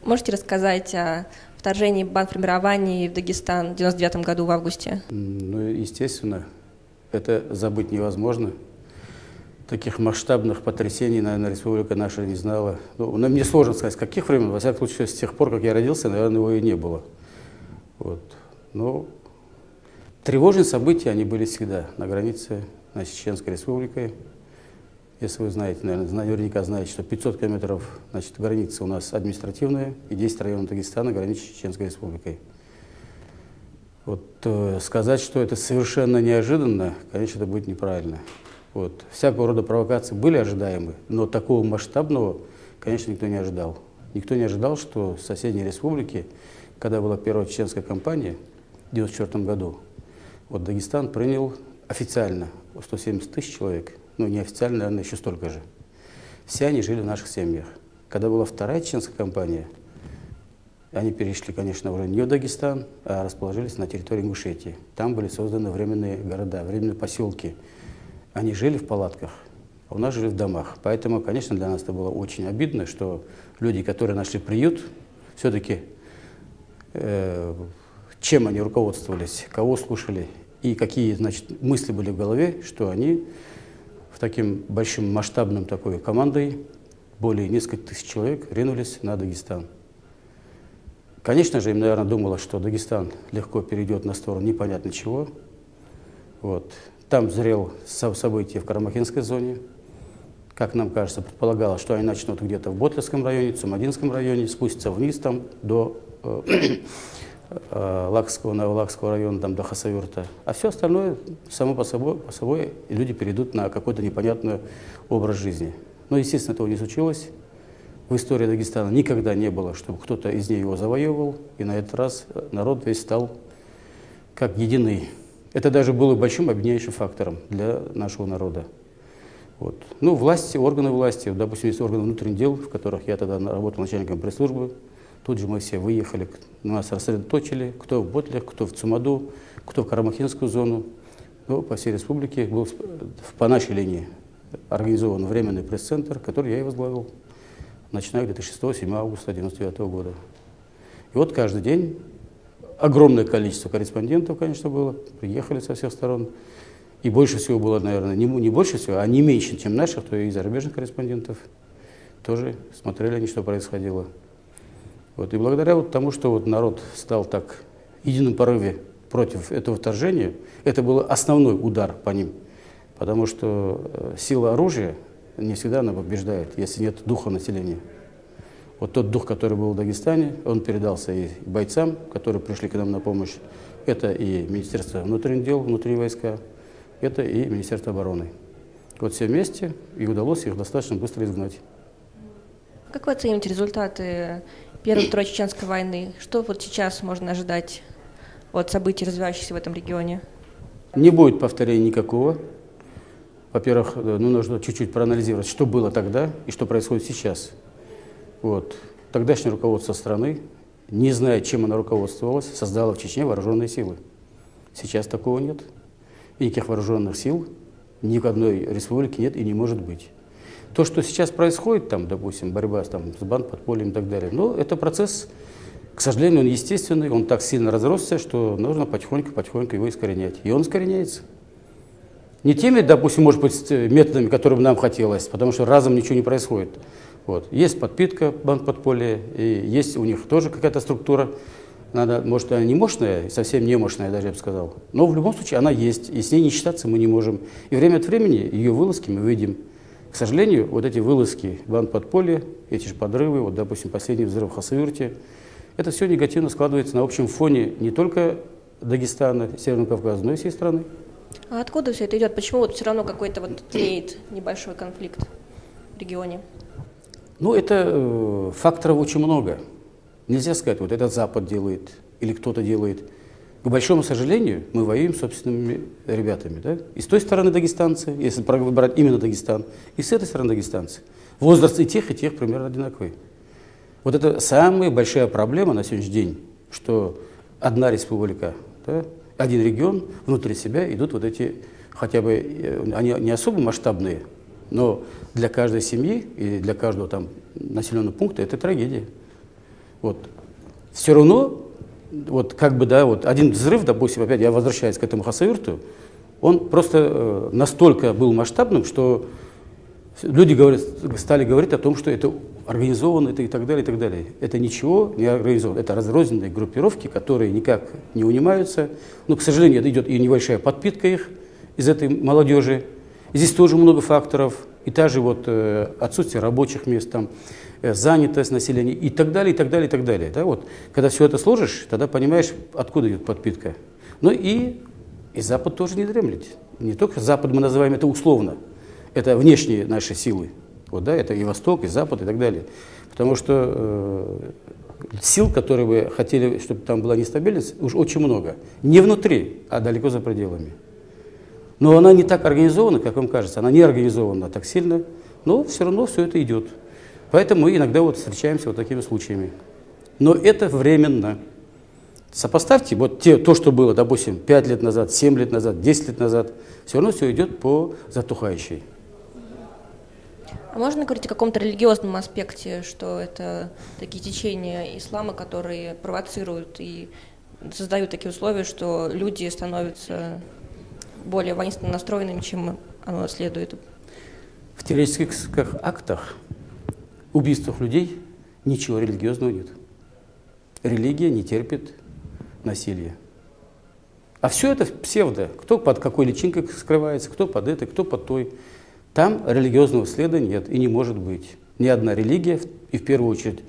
Можете рассказать о вторжении бандформирований в Дагестан в 1999 году в августе? Ну, естественно, это забыть невозможно. Таких масштабных потрясений, наверное, республика наша не знала. Ну, мне сложно сказать, с каких времен. Во всяком случае, с тех пор, как я родился, наверное, его и не было. Вот. Но тревожные события, они были всегда на границе с Чеченской республикой. Если вы знаете, наверняка знаете, что 500 километров, граница у нас административная, и 10 районов Дагестана граничат с Чеченской республикой. Вот, сказать, что это совершенно неожиданно, конечно, это будет неправильно. Вот. Всякого рода провокации были ожидаемы, но такого масштабного, конечно, никто не ожидал. Никто не ожидал, что в соседней республике, когда была первая чеченская кампания в 1994 году, вот Дагестан принял официально 170 тысяч человек, ну неофициально, наверное, еще столько же. Все они жили в наших семьях. Когда была вторая чеченская кампания, они перешли, конечно, уже не в Дагестан, а расположились на территории Ингушетии. Там были созданы временные города, временные поселки. Они жили в палатках, а у нас жили в домах. Поэтому, конечно, для нас это было очень обидно, что люди, которые нашли приют, все-таки чем они руководствовались, кого слушали и какие, мысли были в голове, что они в таким большим масштабным такой командой, более нескольких тысяч человек, ринулись на Дагестан. Конечно же, им, наверное, думалось, что Дагестан легко перейдет на сторону непонятно чего. Вот. Там зрел события в Карамахинской зоне. Как нам кажется, предполагалось, что они начнут где-то в Ботлерском районе, Цумадинском районе, спустятся вниз там до Новолакского района, там, до Хасавюрта. А все остальное, само по собой, люди перейдут на какой-то непонятный образ жизни. Но, естественно, этого не случилось. В истории Дагестана никогда не было, чтобы кто-то из нее его завоевывал. И на этот раз народ весь стал как единый. Это даже было большим объединяющим фактором для нашего народа. Вот. Ну, власти, органы власти, допустим, есть органы внутренних дел, в которых я тогда работал начальником пресс-службы. Тут же мы все выехали, нас рассредоточили, кто в Ботлях, кто в Цумаду, кто в Карамахинскую зону. Ну, по всей республике был по нашей линии организован временный пресс-центр, который я и возглавил, начиная где-то 6-7 августа 1999 года. И вот каждый день огромное количество корреспондентов, конечно, было, приехали со всех сторон. И больше всего было, наверное, не больше всего, а не меньше, чем наших, то и зарубежных корреспондентов. Тоже смотрели они, что происходило. Вот. И благодаря вот тому, что вот народ стал так в едином порыве против этого вторжения, это был основной удар по ним. Потому что сила оружия не всегда она побеждает, если нет духа населения. Вот тот дух, который был в Дагестане, он передался и бойцам, которые пришли к нам на помощь. Это и Министерство внутренних дел, внутренние войска, это и Министерство обороны. Вот все вместе, и удалось их достаточно быстро изгнать. Как вы оцените результаты Первой и Второй Чеченской войны? Что вот сейчас можно ожидать от событий, развивающихся в этом регионе? Не будет повторения никакого. Во-первых, нужно чуть-чуть проанализировать, что было тогда и что происходит сейчас. Вот. Тогдашнее руководство страны, не зная, чем оно руководствовалось, создало в Чечне вооруженные силы. Сейчас такого нет. И никаких вооруженных сил ни в одной республике нет и не может быть. То, что сейчас происходит, там, допустим, борьба с бандподпольем и так далее, но это процесс, к сожалению, он естественный, он так сильно разросся, что нужно потихоньку его искоренять. И он искореняется. Не теми, допустим, может быть, методами, которыми нам хотелось, потому что разом ничего не происходит. Вот. Есть подпитка бандподполья, и есть у них тоже какая-то структура. Может, она не мощная, совсем не мощная, даже я бы сказал. Но в любом случае она есть, и с ней не считаться мы не можем. И время от времени ее вылазки мы видим. К сожалению, вот эти вылазки бандподполья, эти же подрывы, вот, допустим, последний взрыв в Хасавюрте, это все негативно складывается на общем фоне не только Дагестана, Северного Кавказа, но и всей страны. А откуда все это идет? Почему вот все равно какой-то вот имеет небольшой конфликт в регионе? Ну, это факторов очень много. Нельзя сказать, вот этот Запад делает или кто-то делает. К большому сожалению, мы воюем с собственными ребятами. Да? И с той стороны дагестанцы, если брать именно Дагестан, и с этой стороны дагестанцы. Возраст и тех примерно одинаковый. Вот это самая большая проблема на сегодняшний день, что одна республика, да, один регион, внутри себя идут вот эти, хотя бы, они не особо масштабные, но для каждой семьи и для каждого там населенного пункта это трагедия. Вот. Все равно, вот как бы, да, вот один взрыв, допустим, опять я возвращаюсь к этому Хасавюрту, он просто настолько был масштабным, что люди стали говорить о том, что это организовано, это и так далее, и так далее. Это ничего не организовано. Это разрозненные группировки, которые никак не унимаются. Но, к сожалению, это идет и небольшая подпитка их из этой молодежи. И здесь тоже много факторов. И та же вот отсутствие рабочих мест, там, занятость населения и так далее, и так далее, и так далее. Да, вот. Когда все это сложишь, тогда понимаешь, откуда идет подпитка. Ну и Запад тоже не дремлет. Не только Запад мы называем это условно. Это внешние наши силы. Вот, да, это и Восток, и Запад, и так далее. Потому что сил, которые бы хотели, чтобы там была нестабильность, уж очень много. Не внутри, а далеко за пределами. Но она не так организована, как вам кажется. Она не организована так сильно, но все равно все это идет. Поэтому мы иногда вот встречаемся вот такими случаями. Но это временно. Сопоставьте вот то, что было, допустим, 5 лет назад, 7 лет назад, 10 лет назад. Все равно все идет по затухающей. А можно говорить о каком-то религиозном аспекте, что это такие течения ислама, которые провоцируют и создают такие условия, что люди становятся более воинственно настроенными, чем оно следует? В террористических актах, убийствах людей ничего религиозного нет. Религия не терпит насилия. А все это псевдо. Кто под какой личинкой скрывается, кто под этой, кто под той. Там религиозного следа нет и не может быть. Ни одна религия, и в первую очередь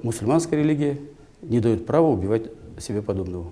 мусульманская религия, не дает права убивать себе подобного.